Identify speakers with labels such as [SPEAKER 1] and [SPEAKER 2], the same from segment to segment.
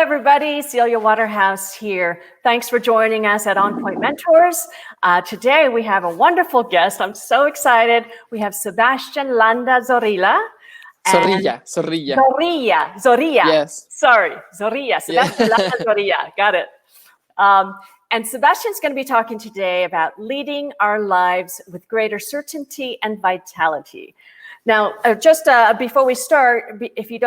[SPEAKER 1] everybody. Celia Waterhouse here. Thanks for joining us at On Point Mentors. Today, we have a wonderful guest. I'm so excited. We have Sebastian Landa Zorilla.
[SPEAKER 2] Zorilla.
[SPEAKER 1] Zorilla.
[SPEAKER 2] Yes.
[SPEAKER 1] Sorry, Zorilla. Sebastian
[SPEAKER 2] Yeah.
[SPEAKER 1] Landa Zorilla. Got it. And Sebastian's going to be talking today about leading our lives with greater certainty and vitality. Now, just before we start, if you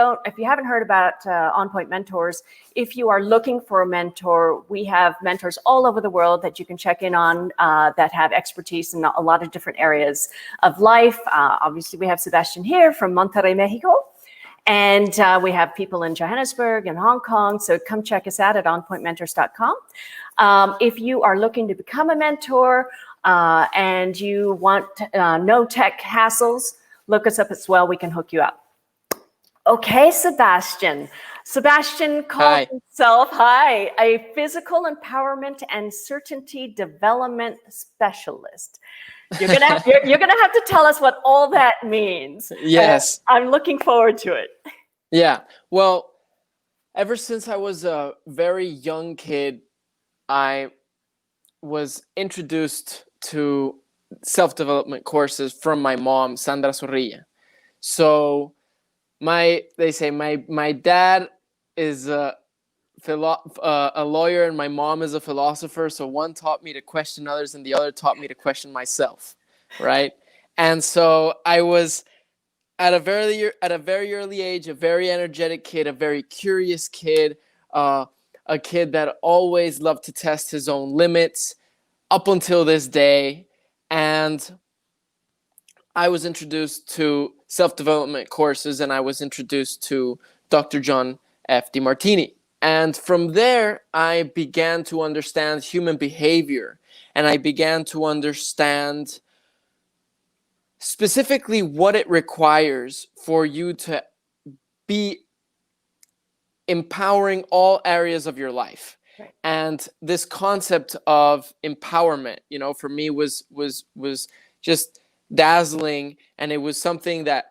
[SPEAKER 1] haven't heard about On Point Mentors, if you are looking for a mentor, we have mentors all over the world that you can check in on that have expertise in a lot of different areas of life. Obviously, we have Sebastian here from Monterrey, Mexico. And we have people in Johannesburg and Hong Kong. So come check us out at onpointmentors.com. If you are looking to become a mentor and you want no tech hassles, look us up as well. We can hook you up. Okay, Sebastian. Sebastian calls himself, a physical empowerment and certainty development specialist. You're gonna have to tell us what all that means.
[SPEAKER 2] Yes.
[SPEAKER 1] I'm looking forward to it.
[SPEAKER 2] Yeah. Well, ever since I was a very young kid, I was introduced to self-development courses from my mom, Sandra Zorilla. So my dad is a lawyer and my mom is a philosopher. So one taught me to question others and the other taught me to question myself, right? And so I was at a very early age, a very energetic kid, a very curious kid, a kid that always loved to test his own limits up until this day. And I was introduced to self-development courses and I was introduced to Dr. John F. DeMartini. And from there, I began to understand human behavior and I began to understand specifically what it requires for you to be empowering all areas of your life. Right. And this concept of empowerment, for me was just dazzling, and it was something that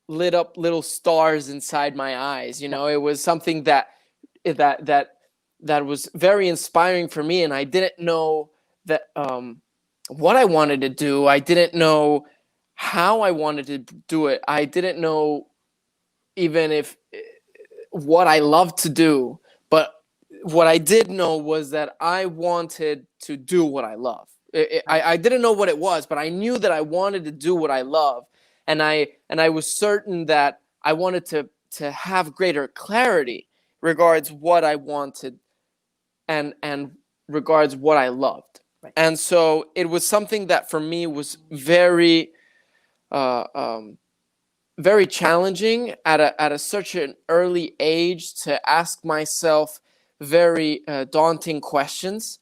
[SPEAKER 2] lit up little stars inside my eyes. It was something that was very inspiring for me, and I didn't know that what I wanted to do. I didn't know how I wanted to do it. I didn't know even if what I loved to do, but what I did know was that I wanted to do what I love. I didn't know what it was, but I knew that I wanted to do what I love. And I was certain that I wanted to have greater clarity regards what I wanted and regards what I loved. Right. And so it was something that for me was very very challenging at such an early age to ask myself very daunting questions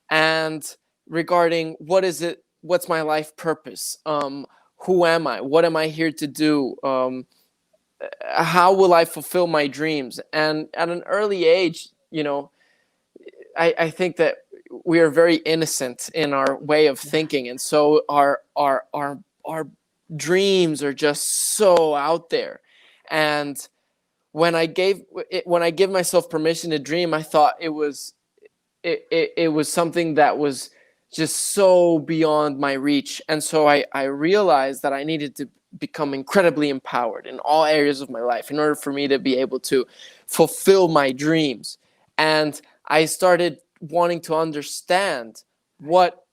[SPEAKER 2] and regarding what's my life purpose, who am I, what am I here to do, how will I fulfill my dreams. And at an early age, I think that we are very innocent in our way of thinking, and so our dreams are just so out there. And when I give myself permission to dream, I thought it was something that was just so beyond my reach. And so I realized that I needed to become incredibly empowered in all areas of my life in order for me to be able to fulfill my dreams. And I started wanting to understand what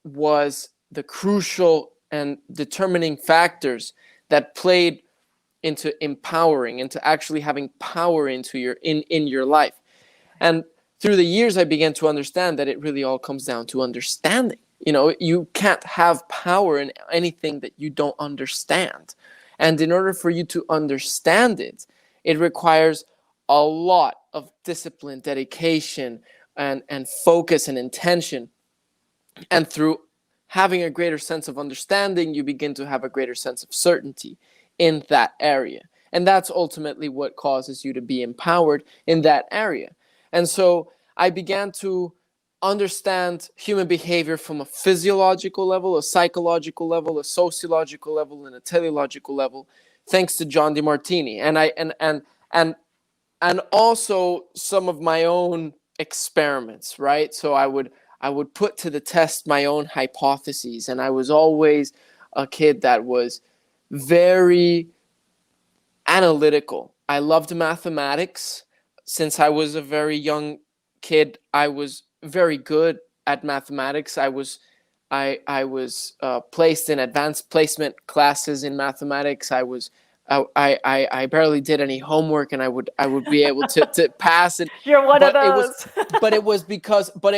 [SPEAKER 2] was the crucial and determining factors that played into empowering, into actually having power into in your life. And through the years, I began to understand that it really all comes down to understanding. You can't have power in anything that you don't understand. And in order for you to understand it, it requires a lot of discipline, dedication, and focus and intention. And through having a greater sense of understanding, you begin to have a greater sense of certainty in that area. And that's ultimately what causes you to be empowered in that area. And so I began to understand human behavior from a physiological level, a psychological level, a sociological level, and a teleological level, thanks to John DeMartini. And and also some of my own experiments, right? So I would put to the test my own hypotheses, and I was always a kid that was very analytical. I loved mathematics. Since I was a very young kid, I was very good at mathematics. I was placed in advanced placement classes in mathematics. I barely did any homework, and I would be able to pass it.
[SPEAKER 1] You're one of
[SPEAKER 2] But
[SPEAKER 1] those.
[SPEAKER 2] it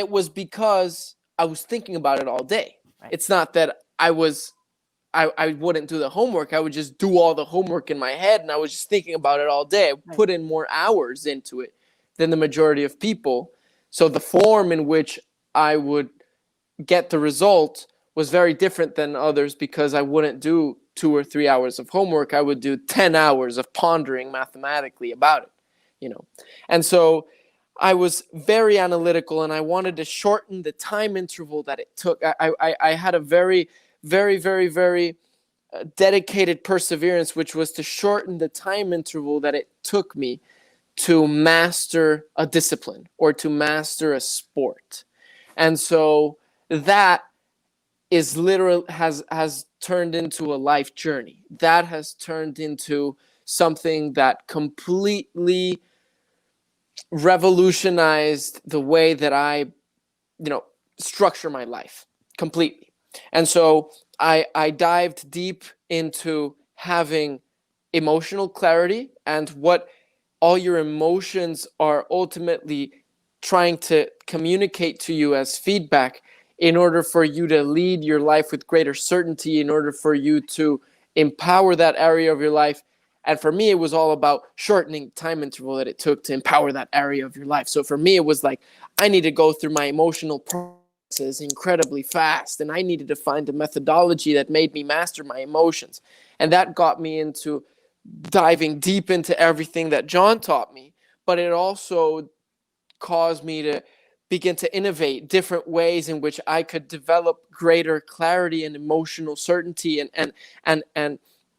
[SPEAKER 2] was because I was thinking about it all day.
[SPEAKER 1] Right.
[SPEAKER 2] It's not that I wouldn't do the homework. I would just do all the homework in my head, and I was just thinking about it all day. I put in more hours into it than the majority of people. So the form in which I would get the result was very different than others, because I wouldn't do 2 or 3 hours of homework. I would do 10 hours of pondering mathematically about it, you know. And so I was very analytical, and I wanted to shorten the time interval that it took. I had a very, very, very, very dedicated perseverance, which was to shorten the time interval that it took me to master a discipline or to master a sport. And so that is literal has turned into a life journey. That has turned into something that completely revolutionized the way that I, structure my life completely. And so I dived deep into having emotional clarity, and what all your emotions are ultimately trying to communicate to you as feedback, in order for you to lead your life with greater certainty, in order for you to empower that area of your life. And for me, it was all about shortening the time interval that it took to empower that area of your life. So for me, it was like, I need to go through my emotional processes incredibly fast, and I needed to find a methodology that made me master my emotions. And that got me into diving deep into everything that John taught me, but it also caused me to begin to innovate different ways in which I could develop greater clarity and emotional certainty. And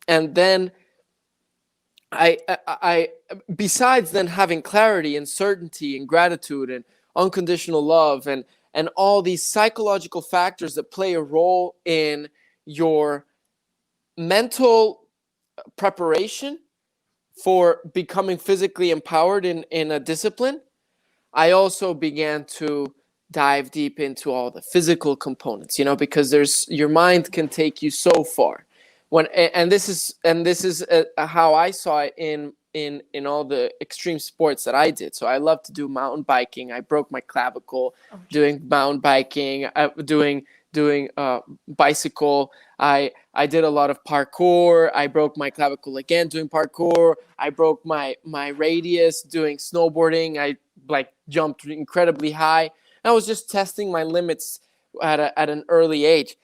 [SPEAKER 2] then I besides then having clarity and certainty and gratitude and unconditional love and all these psychological factors that play a role in your mental preparation for becoming physically empowered in a discipline, I also began to dive deep into all the physical components, because your mind can take you so far. And this is how I saw it in all the extreme sports that I did. So I love to do mountain biking. I broke my clavicle doing mountain biking, doing bicycle. I did a lot of parkour. I broke my clavicle again doing parkour. I broke my radius doing snowboarding. I jumped incredibly high. I was just testing my limits at an early age.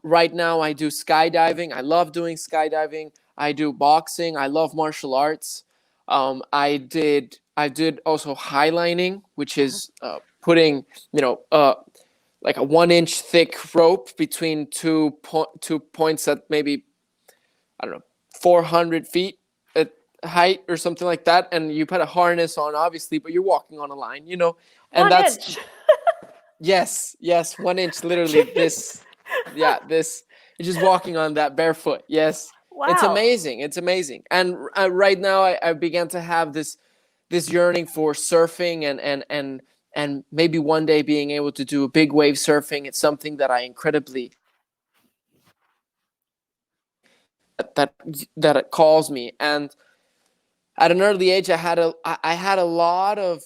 [SPEAKER 2] Right now I do skydiving. I love doing skydiving. I do boxing. I love martial arts. I did also highlining, which is putting like a 1-inch thick rope between two points at maybe, I don't know, 400 feet at height or something like that. And you put a harness on, obviously, but you're walking on a line, and
[SPEAKER 1] 1 inch.
[SPEAKER 2] Yes, 1 inch, literally this. Yeah, this. You're just walking on that barefoot. Yes.
[SPEAKER 1] Wow.
[SPEAKER 2] It's amazing. And right now I began to have this yearning for surfing and maybe one day being able to do big wave surfing. It's something that I incredibly that it calls me. And at an early age, I had a lot of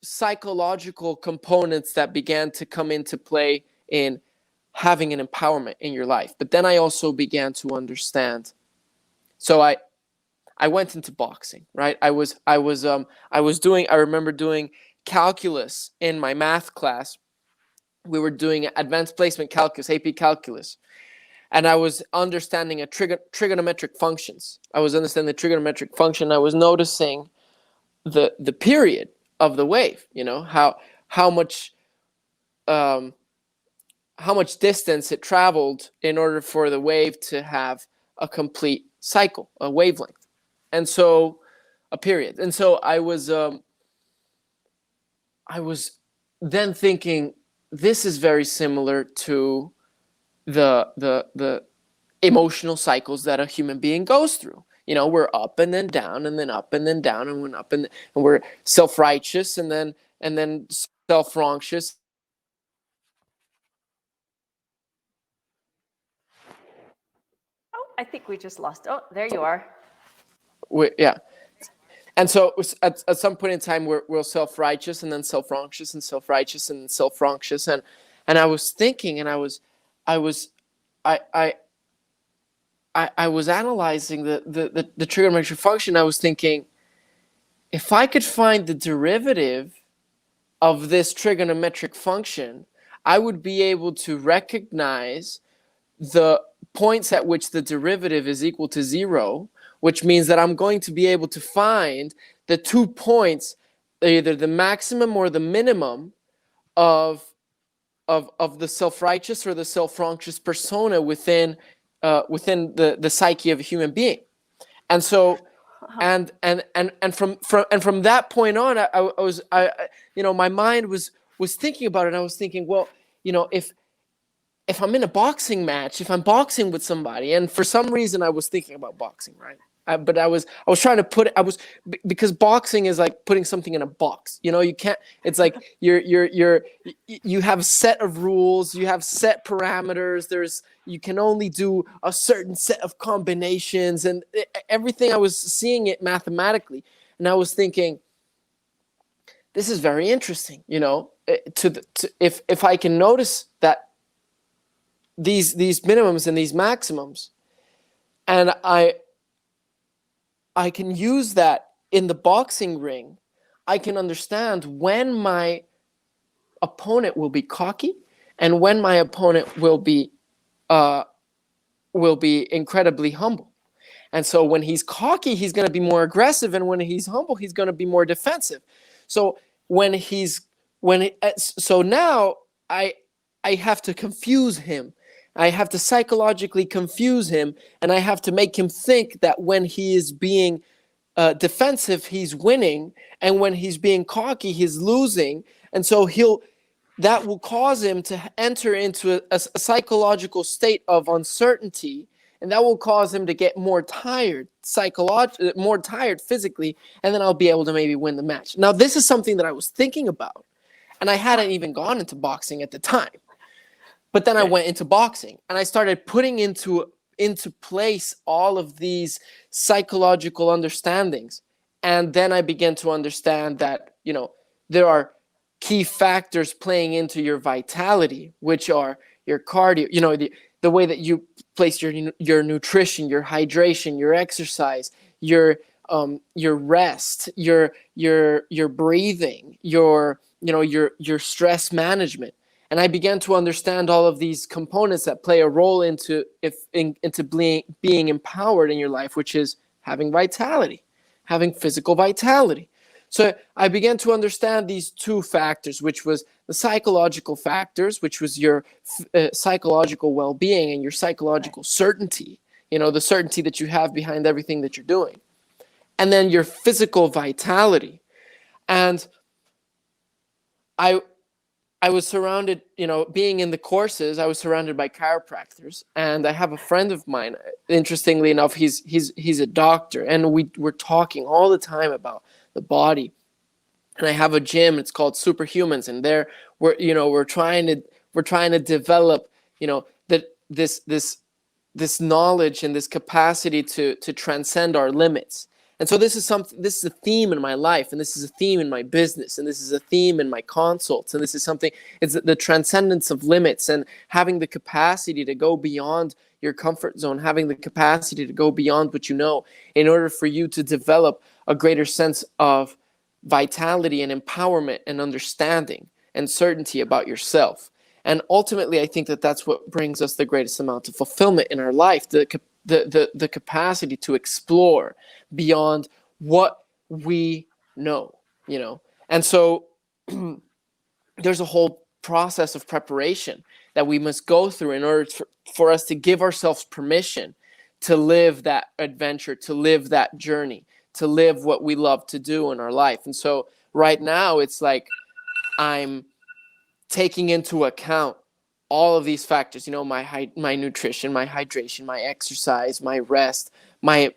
[SPEAKER 2] psychological components that began to come into play in having an empowerment in your life. But then I also began to understand. So I went into boxing, right? I remember doing calculus in my math class. We were doing advanced placement calculus, AP calculus. And I was understanding trigonometric functions. I was understanding the trigonometric function. I was noticing the period of the wave, how much distance it traveled in order for the wave to have a complete cycle, a wavelength. And so a period. And so I was then thinking, this is very similar to the emotional cycles that a human being goes through. We're up and then down and then up and then down, and we're up and we're self-righteous and then self-wrongous.
[SPEAKER 1] Oh, I think we just lost. Oh, there you are.
[SPEAKER 2] Yeah. And so at some point in time, we're self-righteous and then self-wrongous and self-righteous and self-wrongous. And I was thinking, and I was analyzing the trigonometric function. I was thinking, if I could find the derivative of this trigonometric function, I would be able to recognize the points at which the derivative is equal to 0, which means that I'm going to be able to find the 2 points, either the maximum or the minimum of the self-righteous or the self-wrongous persona within the psyche of a human being. And so and from that point on, I was my mind was thinking about it, and I was thinking, well, if I'm in a boxing match, if I'm boxing with somebody, and for some reason I was thinking about boxing, right? But I was trying to put it, because boxing is like putting something in a box. You can't. It's like you have a set of rules, you have set parameters. You can only do a certain set of combinations, and everything. I was seeing it mathematically, and I was thinking, this is very interesting. If I can notice that these minimums and these maximums, and I can use that in the boxing ring, I can understand when my opponent will be cocky and when my opponent will be incredibly humble. And so when he's cocky, he's going to be more aggressive, and when he's humble, he's going to be more defensive. So so now I have to confuse him. I have to psychologically confuse him, and I have to make him think that when he is being defensive, he's winning, and when he's being cocky, he's losing. And so that will cause him to enter into a psychological state of uncertainty, and that will cause him to get more tired more tired physically, and then I'll be able to maybe win the match. Now, this is something that I was thinking about, and I hadn't even gone into boxing at the time. But then I went into boxing, and I started putting into place all of these psychological understandings. And then I began to understand that, there are key factors playing into your vitality, which are your cardio, the way that you place your nutrition, your hydration, your exercise, your rest, your breathing, your stress management. And I began to understand all of these components that play a role into being empowered in your life, which is having vitality, having physical vitality. So I began to understand these 2 factors, which was the psychological factors, which was your psychological well-being and your psychological certainty, the certainty that you have behind everything that you're doing. And then your physical vitality. And I was surrounded, being in the courses, I was surrounded by chiropractors, and I have a friend of mine. Interestingly enough, he's a doctor, and we're talking all the time about the body. And I have a gym. It's called Superhumans, and we're trying to develop, this knowledge and this capacity to transcend our limits. And so this is a theme in my life, and this is a theme in my business, and this is a theme in my consults, and this is it's the transcendence of limits and having the capacity to go beyond your comfort zone, having the capacity to go beyond what you know in order for you to develop a greater sense of vitality and empowerment and understanding and certainty about yourself. And ultimately, I think that that's what brings us the greatest amount of fulfillment in our life, the capacity to explore beyond what we know, And so there's a whole process of preparation that we must go through in order for us to give ourselves permission to live that adventure, to live that journey, to live what we love to do in our life. And so right now it's like I'm taking into account all of these factors, my nutrition, my hydration, my exercise, my rest, my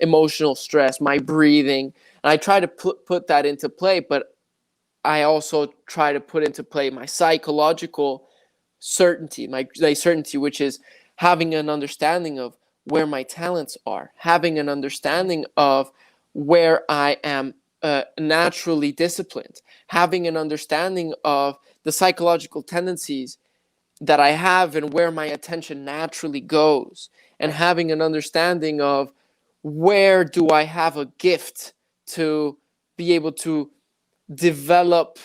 [SPEAKER 2] emotional stress, my breathing. And I try to put that into play, but I also try to put into play my psychological certainty, my certainty, which is having an understanding of where my talents are, having an understanding of where I am naturally disciplined, having an understanding of the psychological tendencies that I have and where my attention naturally goes, and having an understanding of where do I have a gift to be able to develop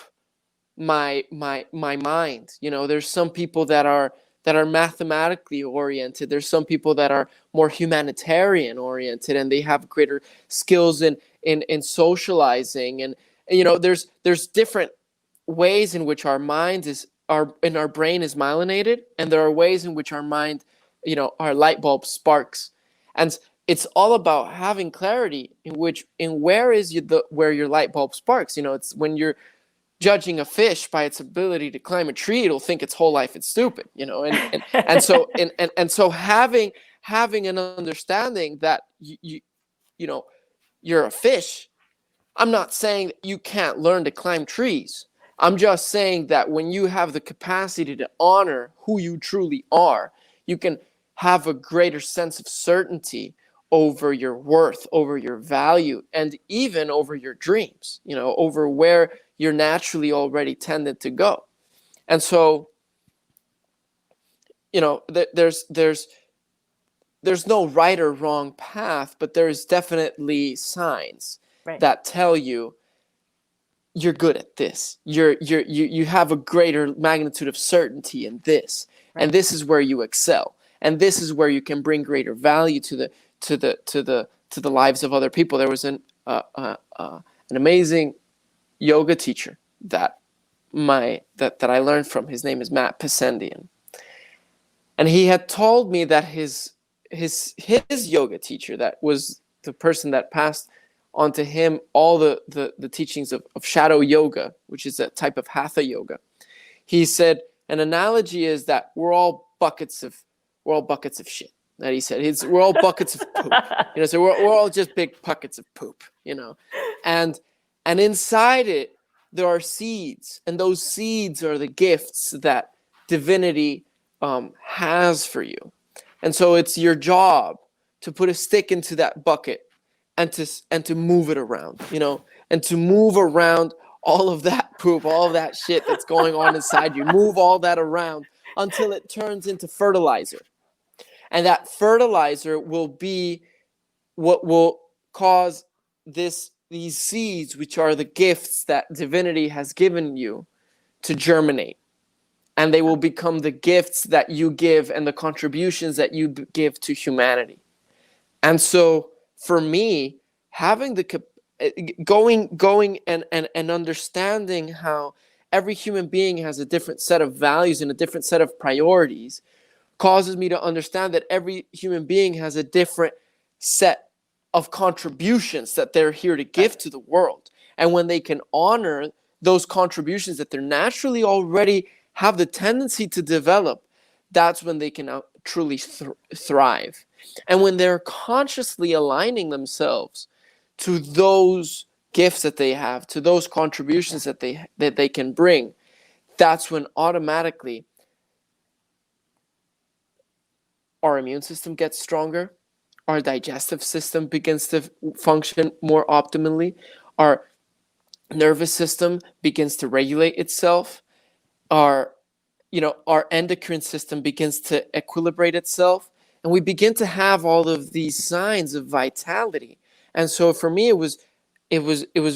[SPEAKER 2] my mind. There's some people that are mathematically oriented. There's some people that are more humanitarian oriented, and they have greater skills in socializing. And there's different ways in which our brain is myelinated, and there are ways in which our mind, our light bulb sparks. And it's all about having clarity in where your light bulb sparks. It's when you're judging a fish by its ability to climb a tree, it'll think its whole life it's stupid, and so having an understanding that you're a fish. I'm not saying that you can't learn to climb trees. I'm just saying that when you have the capacity to honor who you truly are, you can have a greater sense of certainty over your worth, over your value, and even over your dreams, over where you're naturally already tended to go. And so, there's no right or wrong path, but there's definitely signs that tell you you're good at this. You have a greater magnitude of certainty in this, and this is where you excel, and this is where you can bring greater value to the lives of other people. There was an amazing yoga teacher that I learned from. His name is Matt Pesendian, and he had told me that his yoga teacher, that was the person that passed onto him all the teachings of shadow yoga, which is a type of hatha yoga. He said an analogy is that we're all buckets of shit. That he said we're all buckets of poop. So we're all just big buckets of poop. And inside it there are seeds, and those seeds are the gifts that divinity has for you. And so it's your job to put a stick into that bucket and to move it around, and to move around all of that poop, all of that shit that's going on inside you. Move all that around until it turns into fertilizer. And that fertilizer will be what will cause these seeds, which are the gifts that divinity has given you, to germinate. And they will become the gifts that you give and the contributions that you give to humanity. And so for me, having going and understanding how every human being has a different set of values and a different set of priorities causes me to understand that every human being has a different set of contributions that they're here to give to the world. And when they can honor those contributions that they're naturally already have the tendency to develop, that's when they can truly thrive. And when they're consciously aligning themselves to those gifts that they have, to those contributions that they can bring, that's when automatically our immune system gets stronger, our digestive system begins to function more optimally, our nervous system begins to regulate itself, our endocrine system begins to equilibrate itself, and we begin to have all of these signs of vitality. And so for me, it was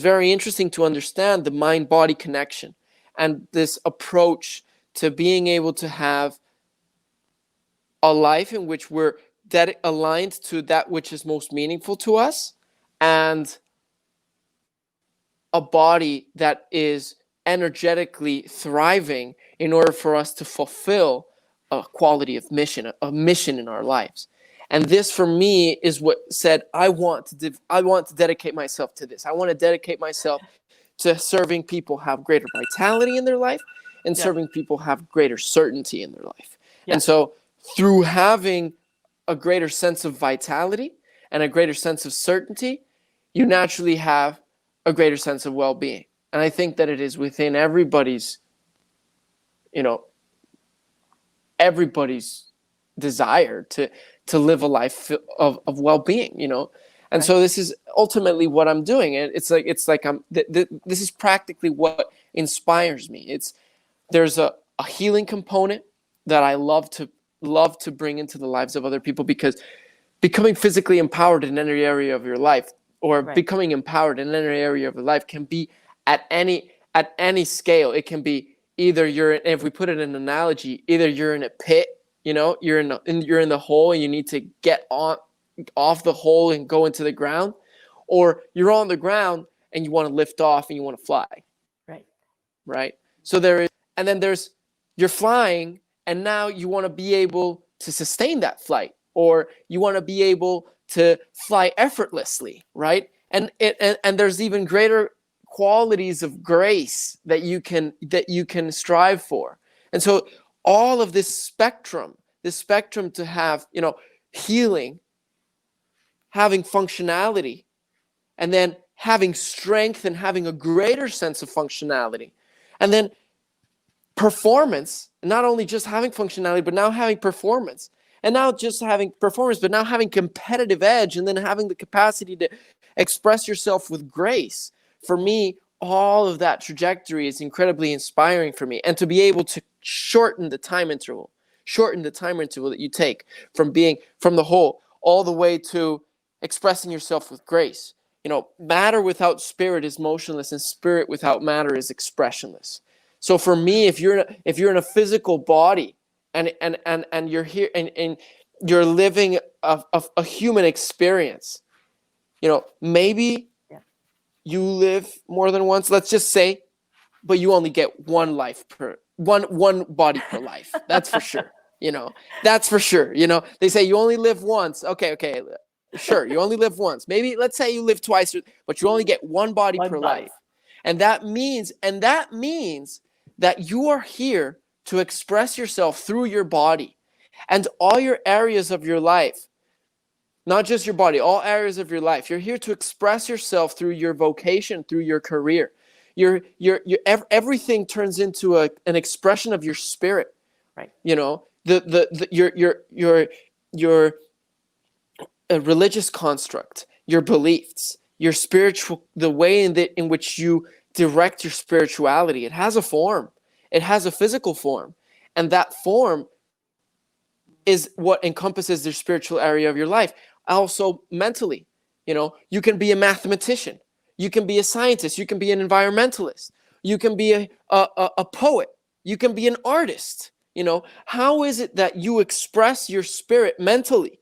[SPEAKER 2] very interesting to understand the mind-body connection and this approach to being able to have a life in which we're aligned to that which is most meaningful to us, and a body that is energetically thriving in order for us to fulfill a quality of mission, a mission in our lives. And this for me is what said, I want to dedicate myself to this. I want to dedicate myself to serving people have greater vitality in their life, and
[SPEAKER 1] Yeah.
[SPEAKER 2] serving people have greater certainty in their life.
[SPEAKER 1] Yeah.
[SPEAKER 2] And so through having a greater sense of vitality and a greater sense of certainty, you naturally have a greater sense of well-being. And I think that it is within everybody's desire to live a life of well-being, and
[SPEAKER 1] Right.
[SPEAKER 2] so this is ultimately what I'm doing. And it's like this is practically what inspires me. There's a healing component that I love to bring into the lives of other people, because becoming physically empowered in any area of your life, or
[SPEAKER 1] Right.
[SPEAKER 2] becoming empowered in any area of your life, can be at any scale. It can be either if we put it in an analogy, either you're in a pit, you're in the hole and you need to get off the hole and go into the ground, or you're on the ground and you want to lift off and you want to fly. Right. So there's you're flying, and now you want to be able to sustain that flight, or you want to be able to fly effortlessly, right? And there's even greater qualities of grace that you can strive for. And so all of this spectrum to have, healing, having functionality, and then having strength and having a greater sense of functionality, and then performance, not only just having functionality, but now having performance, and not just having performance, but now having competitive edge, and then having the capacity to express yourself with grace. For me, all of that trajectory is incredibly inspiring for me. And to be able to shorten the time interval that you take from the whole all the way to expressing yourself with grace. Matter without spirit is motionless, and spirit without matter is expressionless. So for me, if you're in a physical body, and you're here and you're living a human experience, maybe you live more than once, let's just say, but you only get one body per life. That's for sure. That's for sure. They say you only live once. Okay. Sure. You only live once. Maybe let's say you live twice, but you only get one body per life. And that means that you are here to express yourself through your body, and all your areas of your life, not just your body, all areas of your life. You're here to express yourself through your vocation, through your career. Everything turns into an expression of your spirit.
[SPEAKER 1] Right.
[SPEAKER 2] Your religious construct, your beliefs, your spiritual, the way in which you direct your spirituality. It has a form. It has a physical form. And that form is what encompasses the spiritual area of your life. Also mentally, you can be a mathematician. You can be a scientist. You can be an environmentalist. You can be a poet. You can be an artist. How is it that you express your spirit mentally,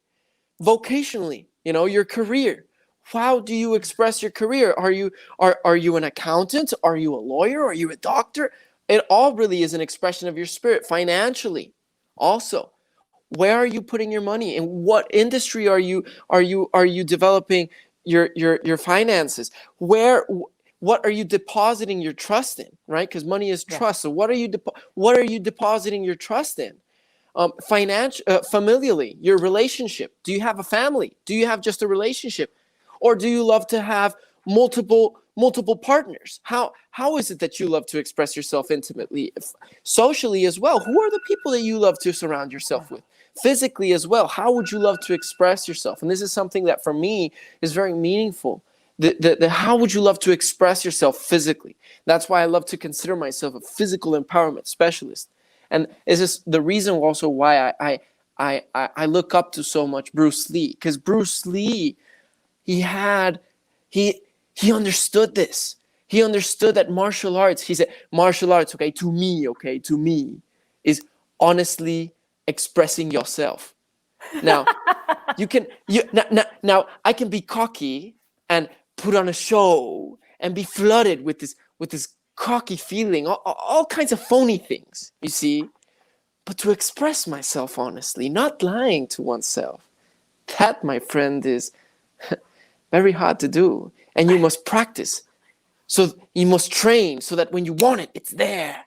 [SPEAKER 2] vocationally, your career? How do you express your career? Are you an accountant? Are you a lawyer? Are you a doctor? It all really is an expression of your spirit. Financially, also, where are you putting your money? In what industry are you developing your finances? What are you depositing your trust in? Right, because money is trust. So what are you depositing your trust in? Familially, your relationship. Do you have a family? Do you have just a relationship? Or do you love to have multiple partners? How is it that you love to express yourself intimately, socially as well? Who are the people that you love to surround yourself with? Physically as well, how would you love to express yourself? And this is something that for me is very meaningful. How would you love to express yourself physically? That's why I love to consider myself a physical empowerment specialist. And this is the reason also why I look up to so much Bruce Lee, because Bruce Lee, he understood this. He understood that martial arts, he said, martial arts, to me, is honestly expressing yourself. Now, now I can be cocky and put on a show and be flooded with this cocky feeling, all kinds of phony things, you see. But to express myself honestly, not lying to oneself, That, my friend, is very hard to do. And you must practice. So you must train so that when you want it, it's there.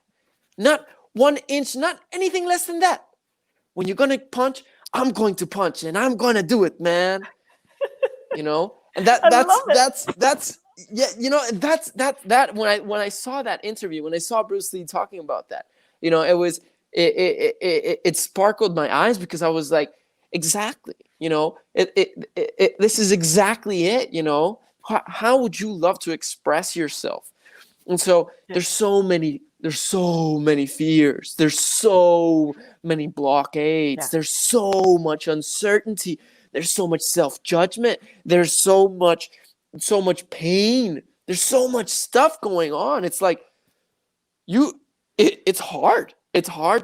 [SPEAKER 2] Not 1 inch, not anything less than that. When you're gonna punch, I'm going to punch and I'm gonna do it, man. And
[SPEAKER 1] I love it.
[SPEAKER 2] that's yeah, that when I saw that interview, when I saw Bruce Lee talking about that, it was it sparkled my eyes, because I was like, exactly, this is exactly it. How would you love to express yourself? And so there's so many fears, there's so many blockades, there's so much uncertainty, there's so much self-judgment, there's so much pain, there's so much stuff going on. It's like it's hard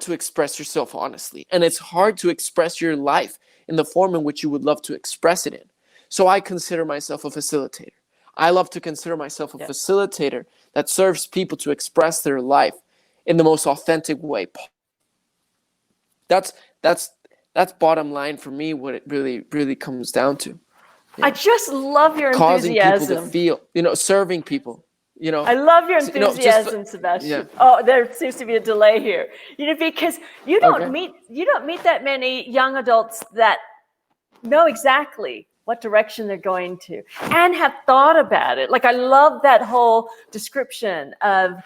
[SPEAKER 2] to express yourself honestly, and it's hard to express your life in the form in which you would love to express it in. So I consider myself a facilitator. I love to consider myself a facilitator that serves people to express their life in the most authentic way. That's bottom line for me, what it really, really comes down to.
[SPEAKER 1] I just love your
[SPEAKER 2] causing
[SPEAKER 1] enthusiasm.
[SPEAKER 2] people to feel, serving people.
[SPEAKER 1] I love your enthusiasm, Sebastian.
[SPEAKER 2] Yeah.
[SPEAKER 1] Oh, there seems to be a delay here. Because you don't meet that many young adults that know exactly what direction they're going to and have thought about it. Like, I love that whole description of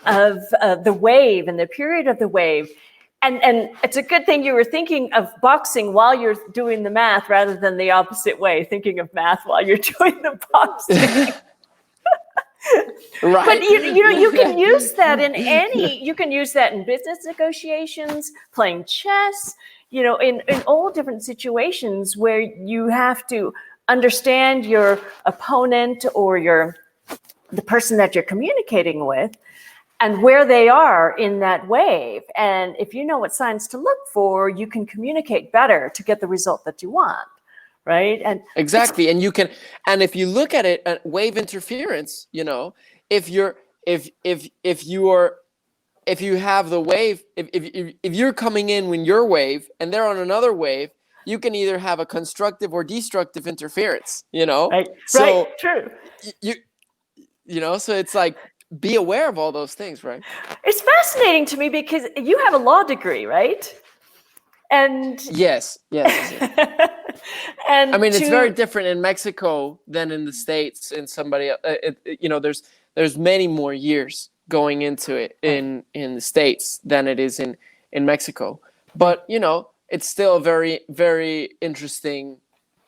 [SPEAKER 1] the wave and the period of the wave. And it's a good thing you were thinking of boxing while you're doing the math, rather than the opposite way, thinking of math while you're doing the boxing.
[SPEAKER 2] Right.
[SPEAKER 1] But you can use that you can use that in business negotiations, playing chess, in all different situations where you have to understand your opponent or the person that you're communicating with, and where they are in that wave. And if you know what signs to look for, you can communicate better to get the result that you want. Right. And
[SPEAKER 2] exactly. And if you look at it, wave interference, if you have the wave, if you're coming in when your wave and they're on another wave, you can either have a constructive or destructive interference,
[SPEAKER 1] Right.
[SPEAKER 2] So
[SPEAKER 1] right. True.
[SPEAKER 2] So it's like, be aware of all those things, right?
[SPEAKER 1] It's fascinating to me because you have a law degree, right? And
[SPEAKER 2] yes.
[SPEAKER 1] And
[SPEAKER 2] I mean, it's very different in Mexico than in the States. And there's many more years going into it in the States than it is in Mexico. But it's still a very, very interesting,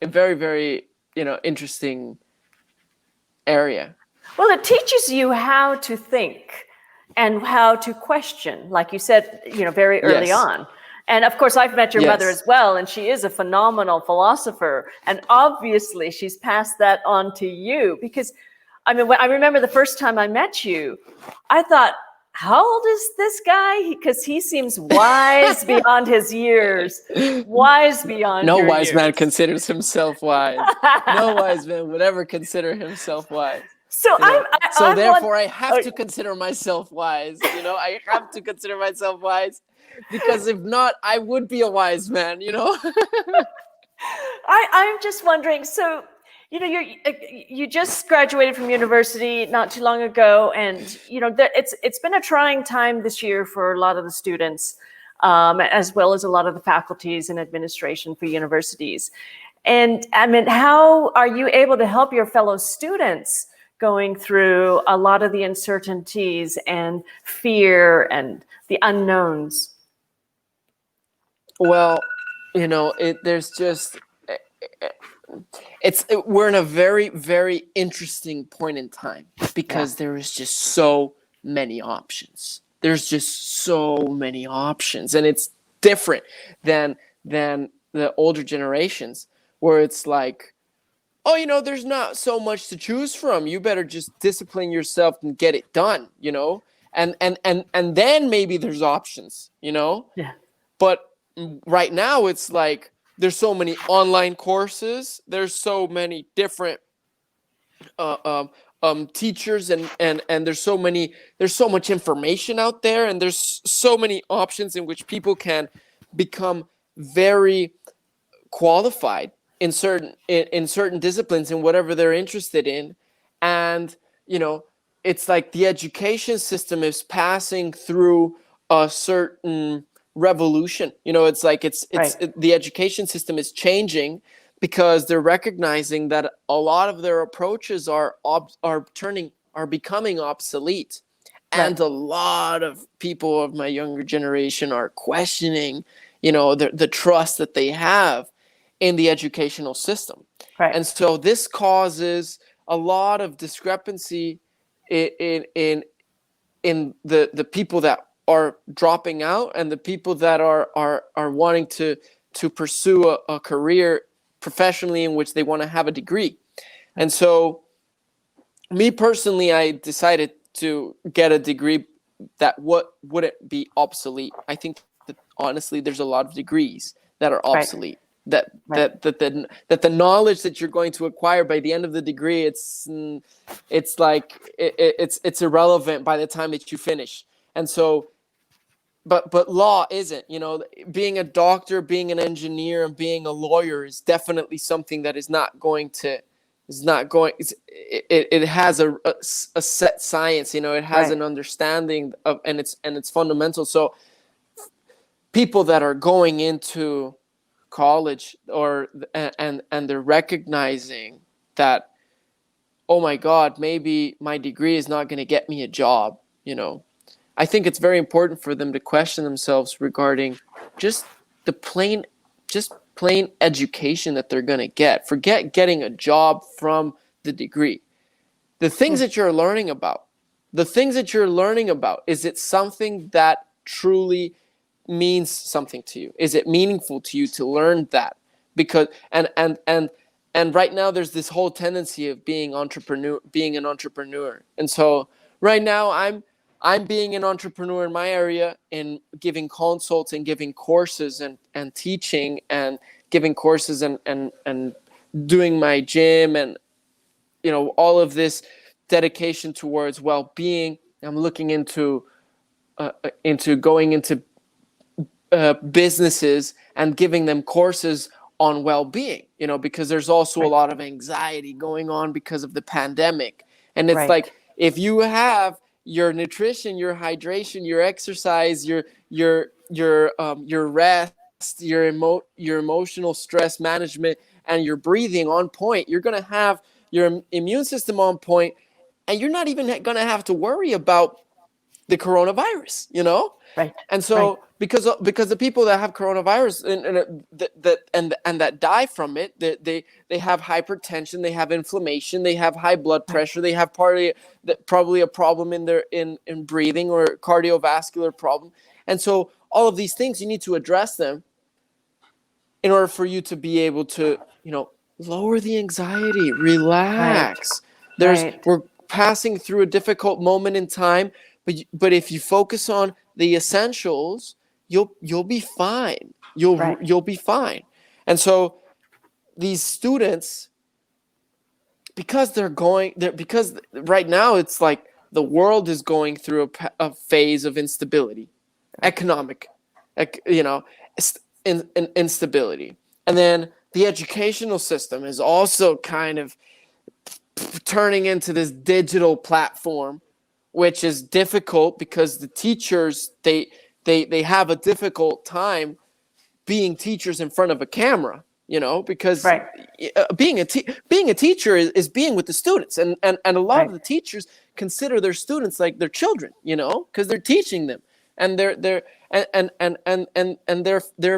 [SPEAKER 2] interesting area.
[SPEAKER 1] Well, it teaches you how to think and how to question, like you said, very early on. And of course, I've met your mother as well, and she is a phenomenal philosopher. And obviously, she's passed that on to you, because, I mean, I remember the first time I met you, I thought, how old is this guy? Because he seems wise beyond his years. Wise beyond
[SPEAKER 2] No
[SPEAKER 1] your
[SPEAKER 2] wise
[SPEAKER 1] years.
[SPEAKER 2] man considers himself wise. No wise man would ever consider himself wise.
[SPEAKER 1] So
[SPEAKER 2] therefore, I have to consider myself wise. I have to consider myself wise, because if not, I would be a wise man.
[SPEAKER 1] I'm just wondering. So, you just graduated from university not too long ago, and it's been a trying time this year for a lot of the students, as well as a lot of the faculties and administration for universities. And I mean, how are you able to help your fellow students going through a lot of the uncertainties and fear and the unknowns?
[SPEAKER 2] Well, we're in a very, very interesting point in time, because there is just so many options. There's just so many options, and it's different than the older generations, where it's like, oh, there's not so much to choose from. You better just discipline yourself and get it done, and then maybe there's options,
[SPEAKER 1] Yeah.
[SPEAKER 2] But right now it's like, there's so many online courses. There's so many different teachers, and there's so much information out there, and there's so many options in which people can become very qualified in certain disciplines in whatever they're interested in. And it's like the education system is passing through a certain revolution. It's like the education system is changing because they're recognizing that a lot of their approaches are becoming obsolete. And a lot of people of my younger generation are questioning, the trust that they have in the educational system. And so this causes a lot of discrepancy in the people that are dropping out and the people that are wanting to pursue a career professionally in which they want to have a degree. And so me personally, I decided to get a degree that wouldn't be obsolete. I think that honestly, there's a lot of degrees that are obsolete. That the knowledge that you're going to acquire by the end of the degree, it's irrelevant by the time that you finish. And so, but law isn't. Being a doctor, being an engineer, and being a lawyer is definitely something that is not going to. It has a set science. It has an understanding of, and it's fundamental. So people that are going into college and they're recognizing that, oh my God, maybe my degree is not going to get me a job. I think it's very important for them to question themselves regarding just plain education that they're going to get. Forget getting a job from the degree. The things that you're learning about, is it something that truly means something to you? Is it meaningful to you to learn that? Because and right now there's this whole tendency of being an entrepreneur. And so right now I'm being an entrepreneur in my area in giving consults and giving courses and teaching and giving courses and doing my gym and all of this dedication towards well-being. I'm looking into going into businesses and giving them courses on well-being, because there's also a lot of anxiety going on because of the pandemic. And it's like, if you have your nutrition, your hydration, your exercise, your rest, your emotional stress management, and your breathing on point, you're going to have your immune system on point, and you're not even going to have to worry about the coronavirus, And so because the people that have coronavirus and that die from it, they have hypertension, they have inflammation, they have high blood pressure, they have probably a problem in breathing or cardiovascular problem. And so all of these things, you need to address them in order for you to be able to, lower the anxiety, relax. We're passing through a difficult moment in time, but if you focus on the essentials, you'll be fine. You'll be fine. And so these students, because right now it's like the world is going through a phase of instability, economic, instability. And then the educational system is also kind of turning into this digital platform, which is difficult because the teachers, they have a difficult time being teachers in front of a camera, because being a teacher is being with the students, and a lot of the teachers consider their students like their children, because they're teaching them, and they're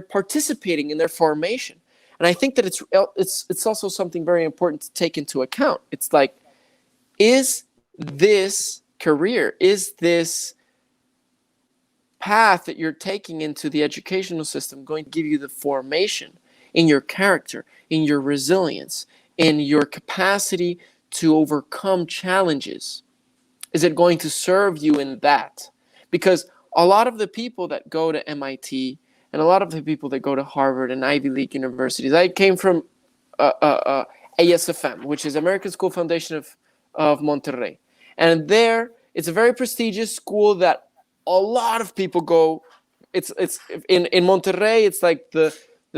[SPEAKER 2] participating in their formation. And I think that it's also something very important to take into account. It's like, is this career, is this path that you're taking into the educational system going to give you the formation in your character, in your resilience, in your capacity to overcome challenges? Is it going to serve you in that? Because a lot of the people that go to MIT and a lot of the people that go to Harvard and Ivy League universities, I came from ASFM, which is American School Foundation of Monterrey. And there, it's a very prestigious school that a lot of people go. It's in Monterrey. It's like the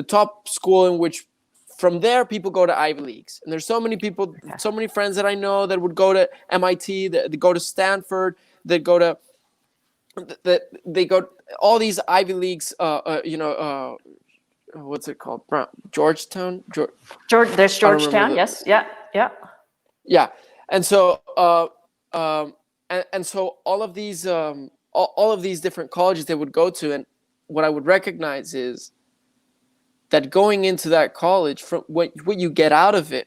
[SPEAKER 2] top school in which from there, people go to Ivy Leagues, and there's so many people, so many friends that I know that would go to MIT, that go to Stanford, that go to all these Ivy Leagues. What's it called? Georgetown.
[SPEAKER 1] There's Georgetown. Yes. Yeah. Yeah.
[SPEAKER 2] Yeah, and so and so all of these all of these different colleges they would go to, and what I would recognize is that going into that college, from what you get out of it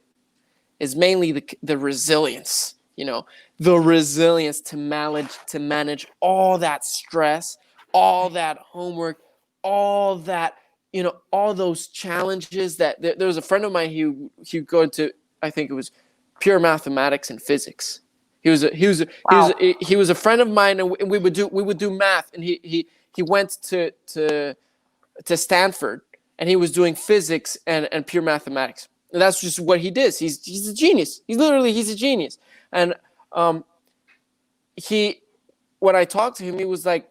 [SPEAKER 2] is mainly the resilience, the resilience to manage all that stress, all that homework, all that, all those challenges. That there was a friend of mine who go into, I think it was pure mathematics and physics. He was a friend of mine, and we would do math, and he went to Stanford, and he was doing physics and pure mathematics. And that's just what he does. He's a genius. He's a genius. And when I talked to him, he was like,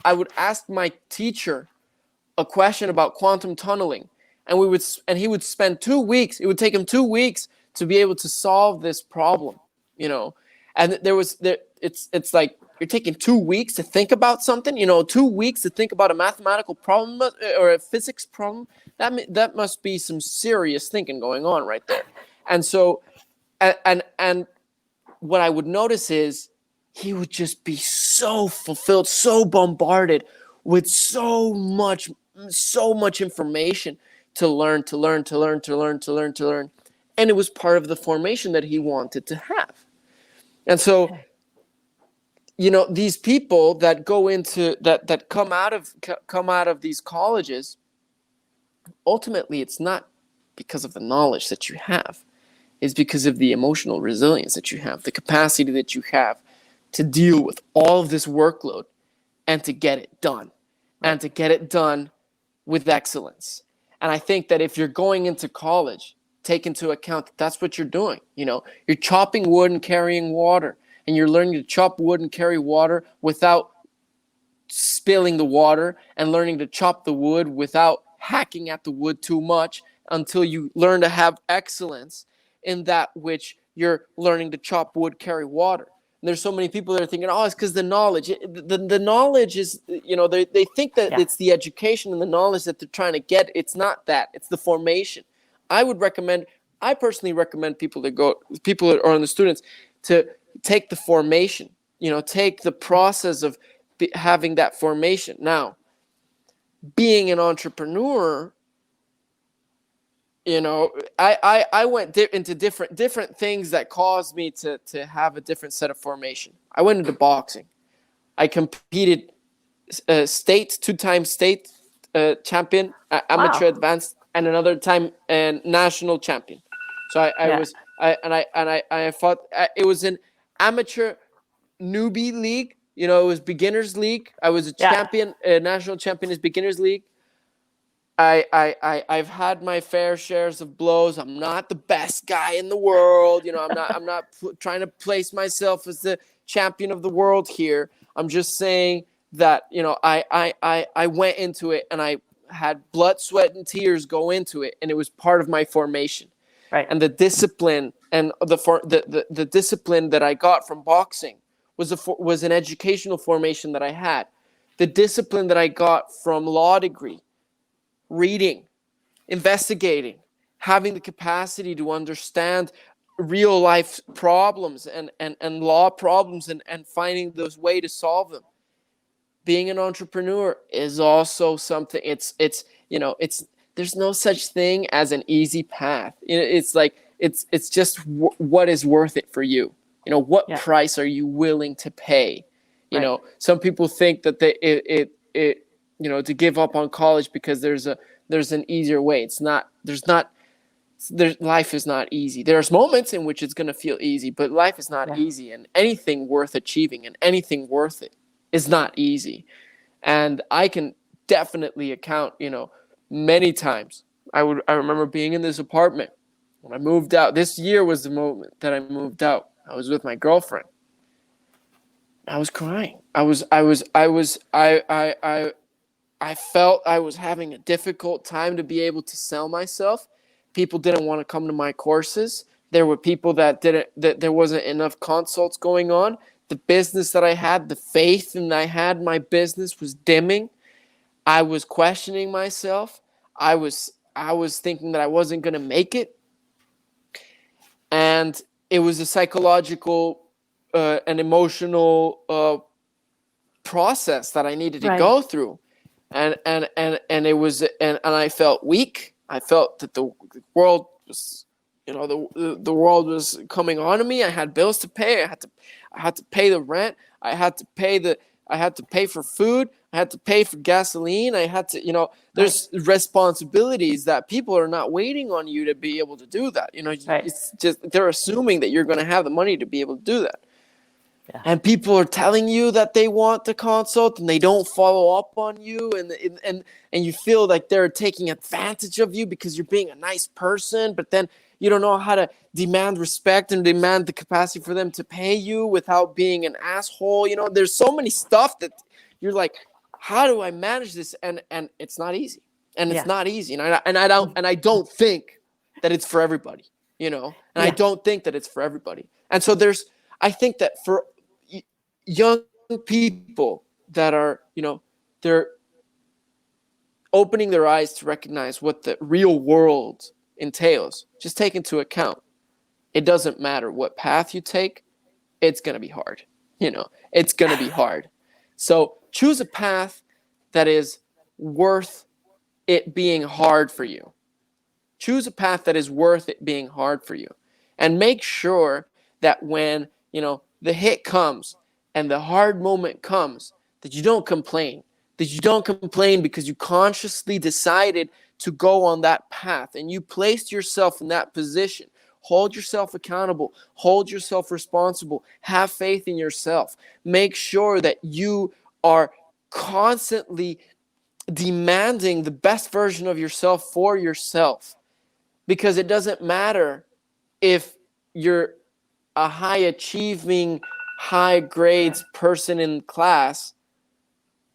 [SPEAKER 2] I would ask my teacher a question about quantum tunneling, and he would spend 2 weeks. It would take him 2 weeks to be able to solve this problem, And it's like, you're taking 2 weeks to think about something, 2 weeks to think about a mathematical problem or a physics problem. That must be some serious thinking going on right there. And so, and what I would notice is he would just be so fulfilled, so bombarded with so much information to learn. And it was part of the formation that he wanted to have. And so, these people that go into that come out of these colleges, ultimately it's not because of the knowledge that you have. It's because of the emotional resilience that you have, the capacity that you have to deal with all of this workload and to get it done, and to get it done with excellence. And I think that if you're going into college, take into account that that's what you're doing. You're chopping wood and carrying water, and you're learning to chop wood and carry water without spilling the water, and learning to chop the wood without hacking at the wood too much, until you learn to have excellence in that which you're learning to chop wood, carry water. And there's so many people that are thinking, it's because the knowledge. The knowledge is, they think that it's the education and the knowledge that they're trying to get. It's not that. It's the formation. I personally recommend people that are on the students to take the formation, take the process of having that formation. Now, being an entrepreneur, I went into different things that caused me to have a different set of formation. I went into boxing. I competed two-time state champion, amateur advanced, and another time national champion. So I fought. It was an amateur newbie league. It was beginners league. I was a champion, a national champion is beginners league. I've had my fair shares of blows. I'm not the best guy in the world. I'm not trying to place myself as the champion of the world here. I'm just saying that, I went into it, and I had blood, sweat, and tears go into it, and it was part of my formation.
[SPEAKER 1] Right.
[SPEAKER 2] And the discipline and the discipline that I got from boxing was an educational formation that I had. The discipline that I got from law degree, reading, investigating, having the capacity to understand real life problems and law problems and finding those ways to solve them. Being an entrepreneur is also something. There's no such thing as an easy path. It's like it's just what is worth it for you. What price are you willing to pay? Some people think that to give up on college because there's an easier way. It's not. Life is not easy. There's moments in which it's going to feel easy, but life is not easy, and anything worth achieving and anything worth it is not easy. And I can definitely account, many times. I remember being in this apartment when I moved out. This year was the moment that I moved out. I was with my girlfriend. I was crying. I I felt I was having a difficult time to be able to sell myself. People didn't want to come to my courses. There were people that there wasn't enough consults going on. The business that I had, the faith in I had my business was dimming. I was questioning myself. I was thinking that I wasn't going to make it. And it was a psychological and emotional process that I needed to go through. And it was, and I felt weak. I felt that the world was, the world was coming on to me. I had bills to pay. I had to pay the rent. I had to pay for food. I had to pay for gasoline. I had to, there's responsibilities that people are not waiting on you to be able to do that. It's just, they're assuming that you're going to have the money to be able to do that. Yeah. And people are telling you that they want the consult and they don't follow up on you, and you feel like they're taking advantage of you because you're being a nice person, but then you don't know how to demand respect and demand the capacity for them to pay you without being an asshole. There's so many stuff that you're like, how do I manage this? And it's not easy. And it's not easy. And I don't think that it's for everybody, I don't think that it's for everybody. And so I think that for young people that are, they're opening their eyes to recognize what the real world entails, just take into account, it doesn't matter what path you take, it's going to be hard. It's going to be hard. So choose a path that is worth it being hard for you. Choose a path that is worth it being hard for you. And make sure that when, the hit comes and the hard moment comes, that you don't complain. That you don't complain because you consciously decided to go on that path and you placed yourself in that position. Hold yourself accountable. Hold yourself responsible. Have faith in yourself. Make sure that you are constantly demanding the best version of yourself for yourself. Because it doesn't matter if you're a high achieving, high grades person in class.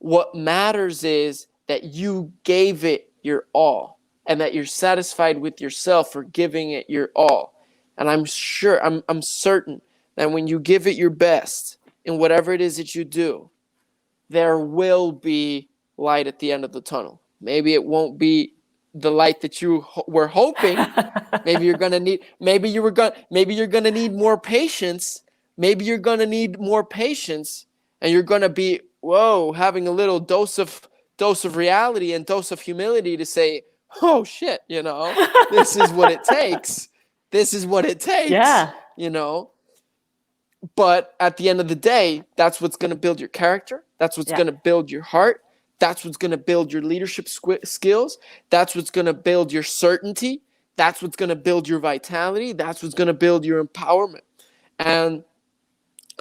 [SPEAKER 2] What matters is that you gave it your all and that you're satisfied with yourself for giving it your all. And I'm certain that when you give it your best in whatever it is that you do, there will be light at the end of the tunnel. Maybe it won't be the light that you were hoping. Maybe you're going to need more patience. Maybe you're going to need more patience, and you're going to be having a little dose of reality and dose of humility to say, oh shit, this is what it takes. This is what it takes.
[SPEAKER 1] Yeah.
[SPEAKER 2] But at the end of the day, that's what's going to build your character. That's what's going to build your heart. That's what's going to build your leadership skills. That's what's going to build your certainty. That's what's going to build your vitality. That's what's going to build your empowerment. And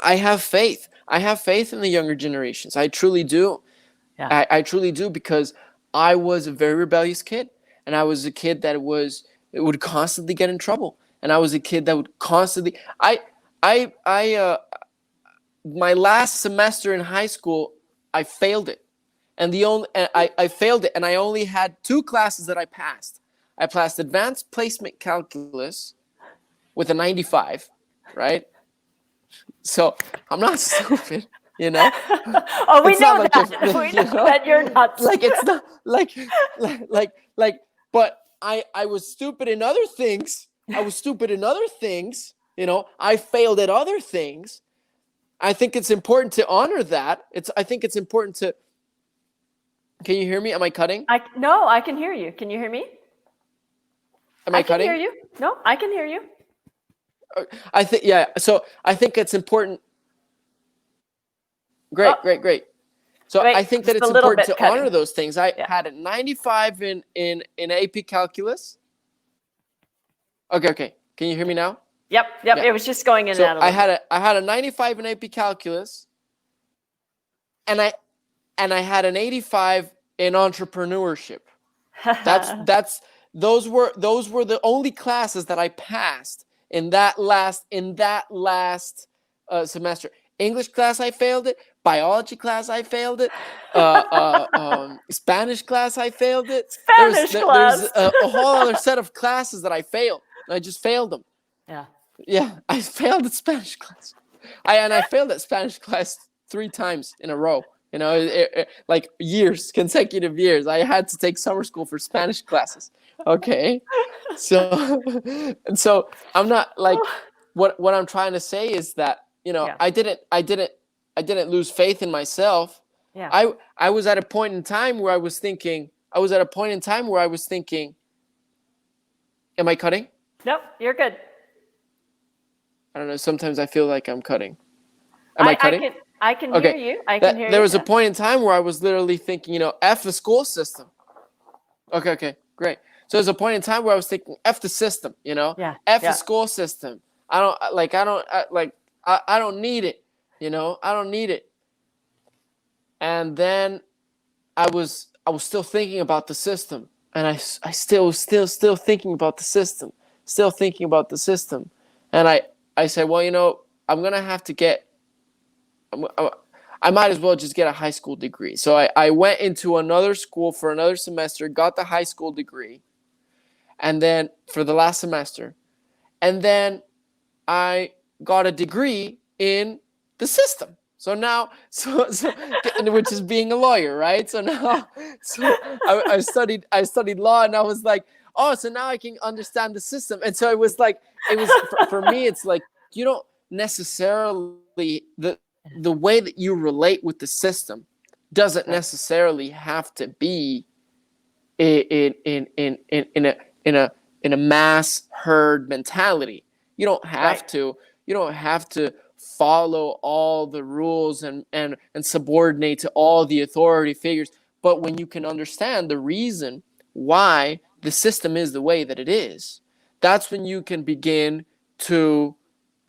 [SPEAKER 2] I have faith. I have faith in the younger generations. I truly do. Yeah. I truly do, because I was a very rebellious kid. And I was a kid that would constantly get in trouble. And I was a kid that would constantly... my last semester in high school, I failed it. And I failed it, and I only had 2 classes that I passed. I passed advanced placement calculus with a 95, right? So I'm not stupid,
[SPEAKER 1] Oh, we know that. We know that you're not
[SPEAKER 2] like it's not like. But I was stupid in other things. I failed at other things. I think it's important to honor that. I think it's important to. Can you hear me? Am I cutting?
[SPEAKER 1] No, I can hear you. Can you hear me?
[SPEAKER 2] Am I cutting?
[SPEAKER 1] I can hear you. No, I can hear you.
[SPEAKER 2] I think, yeah. So I think it's important. Great. So I think that it's important to honor those things. I had a 95 in AP calculus. Okay. Can you hear me now?
[SPEAKER 1] Yep. Yeah. It was just going in and out of
[SPEAKER 2] I had a 95 in AP calculus, and I had an 85 in entrepreneurship. Those were the only classes that I passed in that last semester. English class, I failed it. Biology class, I failed it. Spanish class, I failed it.
[SPEAKER 1] Spanish
[SPEAKER 2] There's
[SPEAKER 1] class.
[SPEAKER 2] a whole other set of classes that I failed. I just failed them.
[SPEAKER 1] Yeah.
[SPEAKER 2] Yeah, I failed at Spanish class. I failed at Spanish class 3 times in a row. You know, like years, consecutive years. I had to take summer school for Spanish classes. Okay, so and so I'm not like what I'm trying to say is that, you know,
[SPEAKER 1] Yeah.
[SPEAKER 2] I didn't lose faith in myself.
[SPEAKER 1] Yeah.
[SPEAKER 2] I was at a point in time where I was thinking. Am I cutting?
[SPEAKER 1] Nope, you're good.
[SPEAKER 2] I don't know. Sometimes I feel like I'm cutting. Am I cutting?
[SPEAKER 1] I can hear
[SPEAKER 2] Okay.
[SPEAKER 1] you. I can hear you.
[SPEAKER 2] There was a point in time where I was literally thinking, you know, F the school system. Okay, great. So there's a point in time where I was thinking, F the system, you know,
[SPEAKER 1] Yeah.
[SPEAKER 2] F
[SPEAKER 1] Yeah.
[SPEAKER 2] the school system. I don't need it, you know, I don't need it. And then I was still thinking about the system, and I still thinking about the system, and I said, well, you know, I'm gonna have to get. I might as well just get a high school degree. So I went into another school for another semester, got the high school degree, and then for the last semester, and then I got a degree in the system. So now, which is being a lawyer, right? So now, I studied law, and I was like, oh, so now I can understand the system. And so it was for me, it's like, you don't necessarily, the way that you relate with the system doesn't necessarily have to be in a mass herd mentality. You don't have to follow all the rules and subordinate to all the authority figures. But when you can understand the reason why the system is the way that it is, that's when you can begin to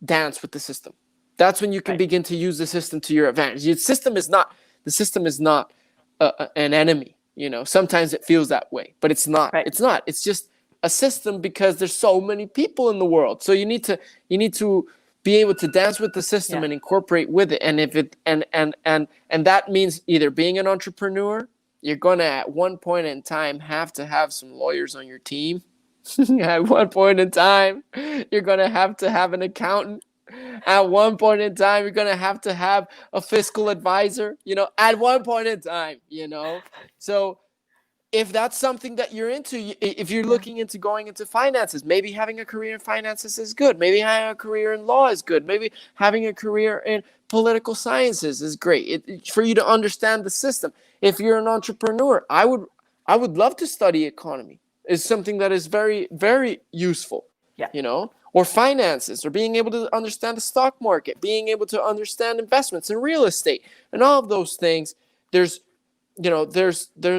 [SPEAKER 2] dance with the system. That's when you can begin to use the system to your advantage. The system is not an enemy. You know, sometimes it feels that way, but it's not.
[SPEAKER 1] Right.
[SPEAKER 2] It's not. It's just a system because there's so many people in the world. So you need to be able to dance with the system and incorporate with it. And if it and that means either being an entrepreneur, you're gonna at one point in time have to have some lawyers on your team. At one point in time, you're gonna have to have an accountant. At one point in time, you're gonna have to have a fiscal advisor. You know, at one point in time, you know. So if that's something that you're into, if you're looking into going into finances, maybe having a career in finances is good. Maybe having a career in law is good. Maybe having a career in political sciences is great for you to understand the system. If you're an entrepreneur, I would love to study economy. It's something that is very, very useful, you know, or finances, or being able to understand the stock market, being able to understand investments in real estate, and all of those things. There's